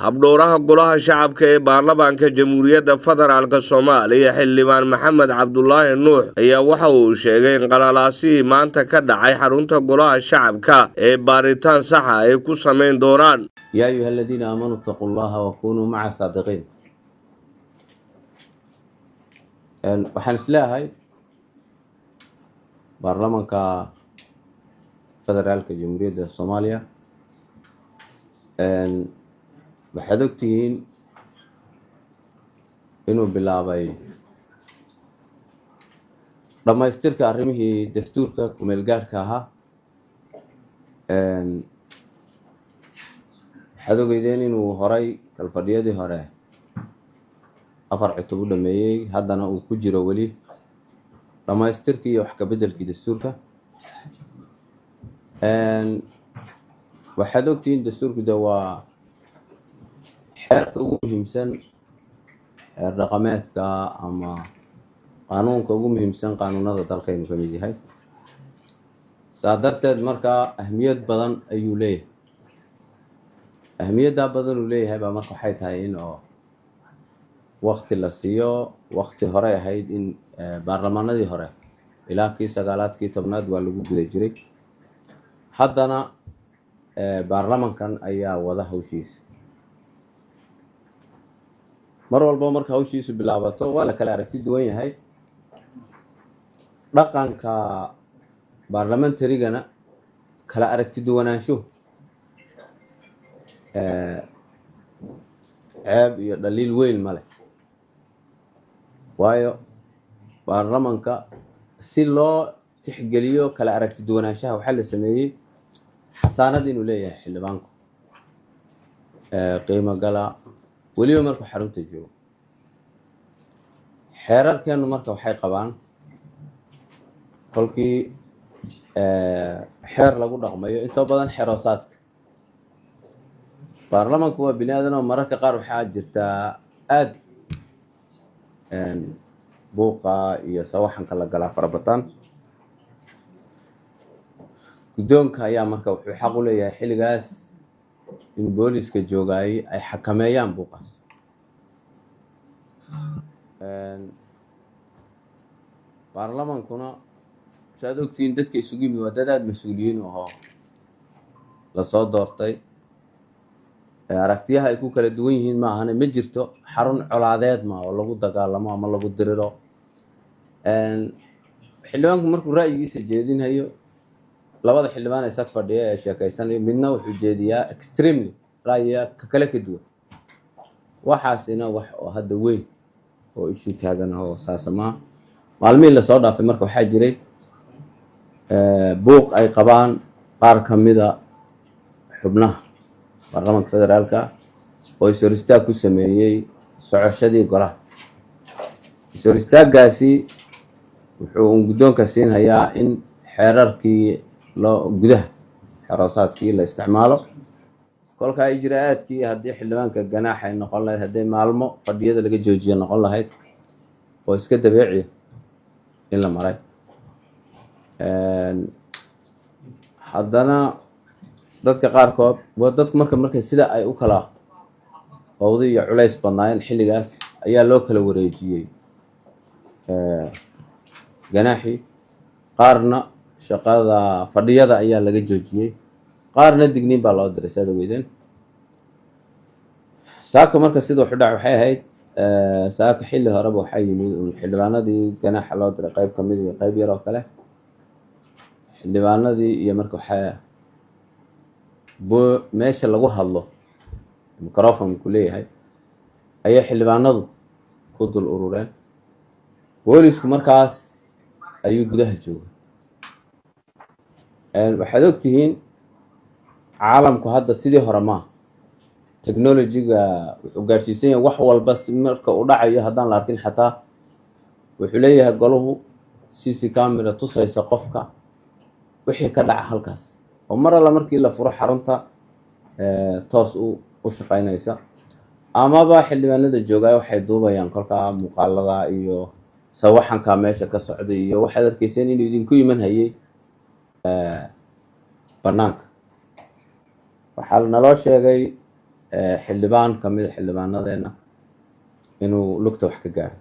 habdhowraha golaha shacabka ee baarlamaanka jamhuuriyadda federaalka soomaaliya xildhibaan maxamed cabdulaahi nuux ayaa waxa uu sheegay in qalalaasihii maanta ka dhacay xarunta golaha shacabka ee baaritaan saxa ay ku samayn doonaan. yaa ayuha aladiina aamanuu ittaquu llaha wakunuu maca saadiqiin. waxaan isleeyahay baarlamaanka federaalka jamhuuriyadda soomaaliya waxaad ogtihiin inuu bilaabay dhammaystirka arrimihii dastuurka ku-meelgaarhka ahaa. waxaad ogeydeen inuu horay kalfadhiyadii hore 4 cutub u dhameeyey, haddana uu ku jiro weli dhammaystirkii iyo wax ka beddelkii dastuurka. waxaad ogtihiin dastuurku de waa xeerka ugu muhiimsan, xeer dhaqameedka ama qaanuunka ugu muhiimsan qaanuunada dalkaynu ka mid yahay. saa darteed markaa ahmiyad badan ayuu leeyahay. ahmiyaddaa badan uu leeyahay baa marka waxay tahay in oo wakti la siiyo. wakti hore ahayd in baarlamaanadii hore ilaa kii 9aad kii 10aad waa lagu guda jiray. haddana baarlamankan ayaa wada hawshiisa. mar walba marka hawshiisu bilaabato waa la kala aragti duwan yahay. dhaqanka baarlamantarigana kala aragti duwanaanshuhu ceeb iyo dhaliil weyn ma leh, waayo baarlamanka si loo tixgeliyo kala aragti duwanaanshaha waxaa la sameeyey xasaanad inuu leeyahay xildhibaanku, qiimo gala weliba markuu xarunta joogo. xeerarkeenu marka waxay qabaan kolkii xeer lagu dhaqmayo, inta badan xeroosaadka. baarlamanku waa bini aadan oo mararka qaar waxaa jirtaa aad buuqa iyo sawaxanka la galaa farabataan. guddoonka ayaa marka wuxuu xaq u leeyahay xilligaas in booliska joogaayay ay xakameeyaan buuqaas. baarlamankuna saad ogtihiin dadka isugu yimid waa dad aada mas-uuliyiin ahoo lasoo doortay. aragtiyaha ay ku kala duwan yihiin ma ahane, ma jirto xarun colaadeed ma oo lagu dagaalamo ama lagu diriro. xildhibaanku markuu ra'yigiisa jeedinhayo, labada xildhibaan ee sag fadhiya ee sheekeysanayo midna wuxuu jeediyaa extremely ra'yiga ka kale ka duwan. waxaasina wax oo hadda weyn oo ishu taagan oo saasa maaha. maalmihii lasoo dhaafay marka waxaa jiray buuq ay qabaan qaar ka mida xubnaha baarlamanka federaalka oo is-hor istaag ku sameeyey socoshadii golaha. is-hor istaaggaasi wuxuu guddoonka siinhayaa in xeerarkii gudaha xeroosaadkii la isticmaalo. kolka ijraa'aadkii haddii xildhibaanka ganaax ay noqon lahayd, hadday maalmo fadhiyada laga joojiya noqon lahayd, oo iska dabeeciya in la maray. haddana dadka qaarkood dadku markay sida ay u kala fawdi iyo culays badnaayeen xilligaas ayaa loo kala wareejiyey ganaaxii. qaarna shaqada fadhiyada ayaa laga joojiyey, qaarna digniin baa loo diray. saad ogeydeen saaka marka sida wuxu dhac waxay ahayd saaka xilli horeba waxaa yimid xildhibaanadii ganaaxa loo diray qayb ka mid iyo qayb yar oo kale. xildhibaanadii iyo marka waxaa meesha lagu hadlo microfonku leeyahay ayay xildhibaanadu ku dul urureen. boolisku markaas ayuu gudaha joogay. waxaad ogtihiin caalamku hadda sidii hore maaha. technologyga wuxuu gaadhsiisan yahay wax walba marka uu dhacayo haddaan la arkin xataa wuxuu leeyahay golahu cc camera tusaysa qofka wixii ka dhaca halkaas, oo mar alla markii la furo xarunta toos u shaqaynaysa. amaba xildhibaanada joogaay waxay duubayaan kolkaa muuqaalada iyo sawaxanka meesha ka socday iyo waxaad arkayseen inuu idinku iman hayay banaanka. waxaa naloo sheegay xildhibaan ka mid a xildhibaanadeena inuu lugta wax ka gaaro.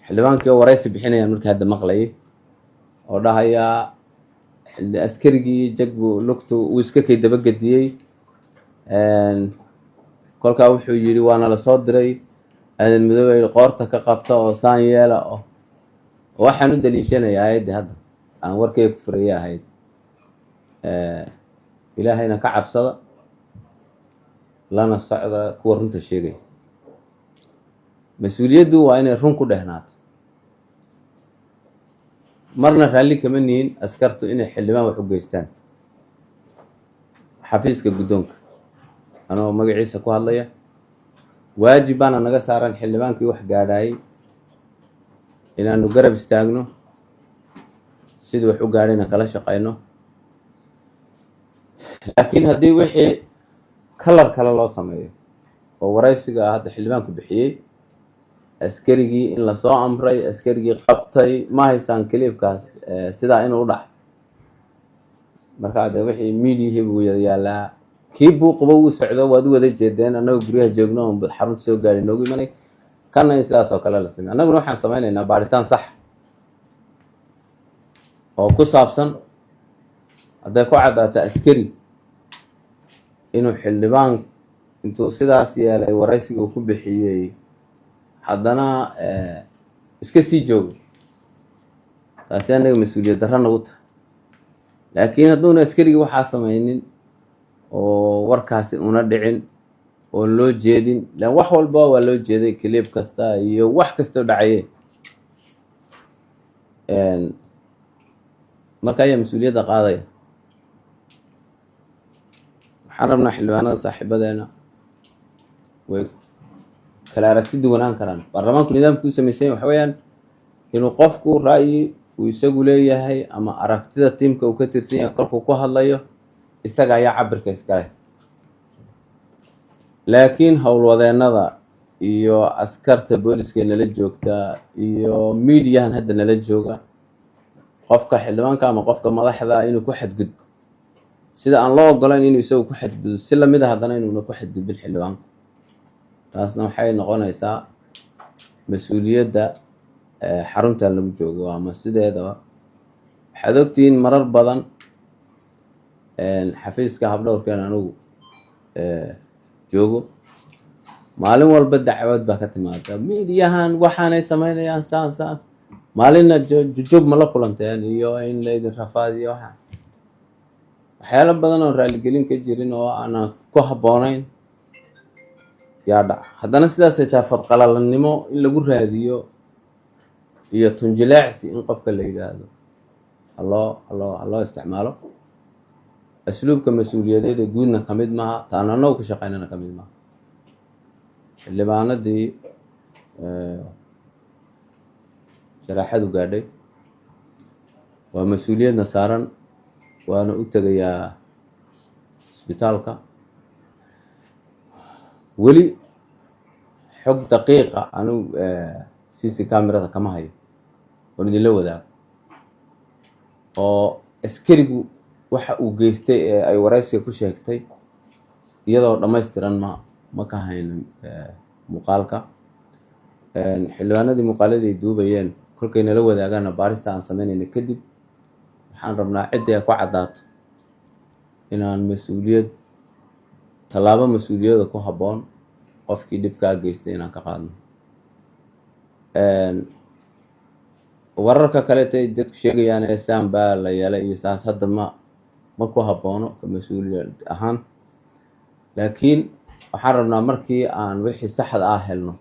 xildhibaankii oo waraysi bixinayaan markii hadda maqlayay oo dhahayaa askarigii jagbu lugtu uu iska kay dabagediyey, kolkaa wuxuu yidhi waana la soo diray aadan midoobey qoorta ka qabta oo saan yeela oo waxaan u daliishanaya aayaddi hadda aan warkay ku furaya ahayd ilaahayna ka cabsada lana socda kuwa runta sheegaya. mas-uuliyaddu waa inay run ku dhehnaato. marna raalli kama nihin askartu inay xildhibaan wax u geystaan. xafiiska guddoonka anoo magaciisa ku hadlaya, waajib baana naga saaran xildhibaankii wax gaadhaayay inaanu garab istaagno, sidii wax u gaadhayna kala shaqayno. laakiin haddii wixii kalar kale loo sameeyo oo waraysiga hadda xildhibaanku bixiyey, askarigii in lasoo amray, askarigii qabtay, ma haysaan kaliibkaas sidaa inuu u dhac. marka de wixii miidiyihii buu yaalaa, kii buuqba wuu socdo, waad u wada jeedeen, annagoo guryaha joogno oon xarunta soo gaari noogu imanay, kana in sidaas oo kale la samey. annaguna waxaan samaynaynaa baaritaan sax oo ku saabsan hadday ku caddaato askari inuu xildhibaan intuu sidaas yeelay waraysiga uu ku bixiyey haddana iska sii joogo, taasi annaga mas-uuliyad darra nagu tahay. laakiin hadduuna askarigii waxaa samaynin oo warkaasi una dhicin oon loo jeedin, lan wax walba waa loo jeeday, kaliib kasta iyo wax kastoo dhacaye, marka ayaa mas-uuliyadda qaadaya. waxaan rabnaa xildhibaanada saaxiibadeena way kala aragti duwanaan karaan. baarlamaanku nidaamkii u samaysan waxa weeyaan inuu qofku ra'yi uu isagu leeyahay ama aragtida tiimka uu ka tirsan yahay kolkuu ku hadlayo isaga ayaa cabirka iskale. laakiin howlwadeennada iyo askarta booliska nala joogta iyo miidiyahan hadda nala jooga, qofka xildhibaanka ama qofka madaxda inuu ku xadgudbo sida aan loo ogolayn inuu isagu ku xadgudbo, si lamid a haddana inuuna ku xadgudbin xildhibaanka. taasna waxay noqonaysaa mas-uuliyadda xarunta lagu joogo ama sideedaba. waxaad ogtihiin marar badan xafiiska habdhowrkeen anugu joogo, maalin walba dacwad baa ka timaada, miidiyahan waxaanay samaynayaan saan. maalinna jujuub ma la kulanteen iyo in laydin rafaadiyo waxyaalo badan oo raaligelin ka jirin oo aanan ku habboonayn yaa dhaca. haddana sidaasay tahay fadqalalannimo in lagu raadiyo iyo tunjileecsi in qofka la yidhaahdo haloo isticmaalo. asluubka mas-uuliyadeeda guudna ka mid maaha, taan annagu ka shaqaynana ka mid maaha. xildhibaanadii jaraaxadu gaadhay waa mas-uuliyadna saaran, waana u tegayaa isbitaalka. weli xog daqiiqa anigu cc camerada kama hayo oon idinla wadaago oo askarigu waxa uu geystay ee ay waraysiga ku sheegtay iyadoo dhammaystiran ma ka haynin muuqaalka. xildhibaanadii muuqaaladii ay duubayeen kolkay nala wadaagaana baarista aan samaynayna kadib waxaan rabnaa ciddii ay ku caddaato inaan tallaabo mas-uuliyada ku habboon qofkii dhibkaa geystay inaan ka qaadno. wararka kaleeta ay dadku sheegayaan ee saan baa la yeelay iyo saas hadda ma ku habboono ka mas-uuliyad ahaan. laakiin waxaan rabnaa markii aan wixii saxda ah helno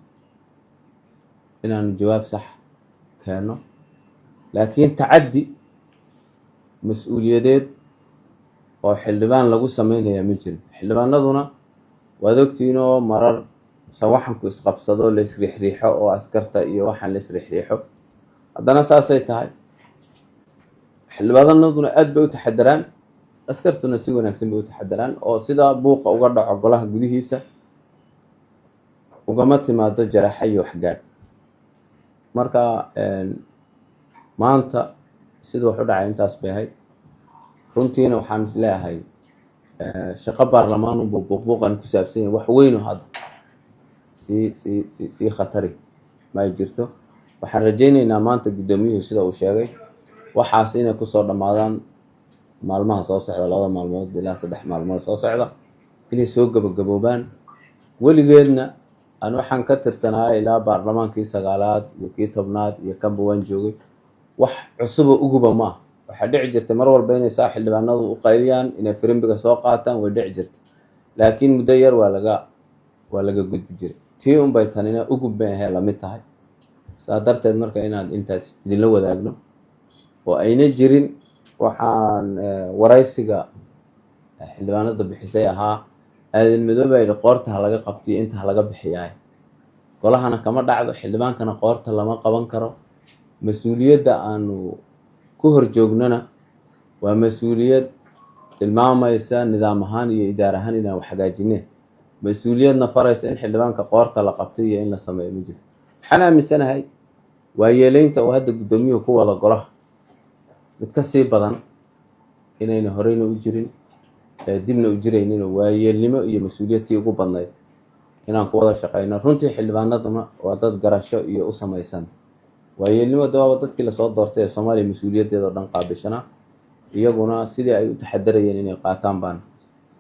inaanu jawaab sax keenno. laakiin tacaddi mas-uuliyadeed oo xildhibaan lagu samaynayaa ma jirin. xildhibaanaduna waad ogtihiin oo marar sawaxanku isqabsado la isriixriixo oo askarta iyo waxaan la isriixriixo, haddana saasay tahay xildhibaanaduna aad bay u taxadaraan, askartuna si wanaagsan bay u taxadaraan oo sidaa buuqa uga dhaco golaha gudihiisa ugama timaado jaraaxa iyo waxgaadh. marka maanta siduu wax u dhacay intaas bay ahayd. runtiina waxaan is leeyahay shaqo baarlamaan unba buuqbuuqan ku saabsan yahay wax weyn oo hadda sii khatari ma jirto. waxaan rajaynaynaa maanta guddoomiyuhu sida uu sheegay waxaas inay kusoo dhammaadaan maalmaha soo socda, 2 maalmood ilaa 3 maalmood soo socda, inay soo gabagaboobaan. weligeedna aan waxaan ka tirsanahay ilaa baarlamaankii 9aad iyo kii 10aad iyo kanba waan joogay, wax cusuba uguba maaha. waxaa dhici jirtay mar walba inay saa xildhibaanadu u qayliyaan, inay firimbiga soo qaataan, way dhici jirtay, laakiin muddo yar waa laga gudbi jiray. tii unbay tanina ugub bay ahay lamid tahay. saa darteed marka inaan intaas idinla wadaagno oo ayna jirin waxaan waraysiga xildhibaanada bixisay ahaa aadan madoobe ay qoorta laga qabtiyo inta laga bixiyaay. golahana kama dhacdo, xildhibaankana qoorta lama qaban karo. mas-uuliyadda aanu ku hor joognana waa mas-uuliyad tilmaamaysa nidaam ahaan iyo idaar ahaan inaan wax hagaajineen. mas-uuliyadna faraysa in xildhibaanka qoorta la qabtay iyo in la sameeyo ma jiro. waxaan aaminsanahay waa yeelaynta oo hadda guddoomiyuhu ku wada golaha mid ka sii badan inayna horeyna u jirin dibna u jiraynin. waa yeelnimo iyo mas-uuliyadtii ugu badnayd inaan ku wada shaqeyno. runtii xildhibaanaduna waa dad garasho iyo u samaysan. waa yeelnimo dawaaba dadkii lasoo doortay ee soomaaliya mas-uuliyaddeeda oo dhan qaabishana, iyaguna sidii ay u taxadarayeen inay qaataan baan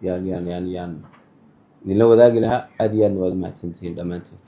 yaan idinla wadaagi lahaa. aad iyo aadna waad mahadsantihiin dhammaantiin.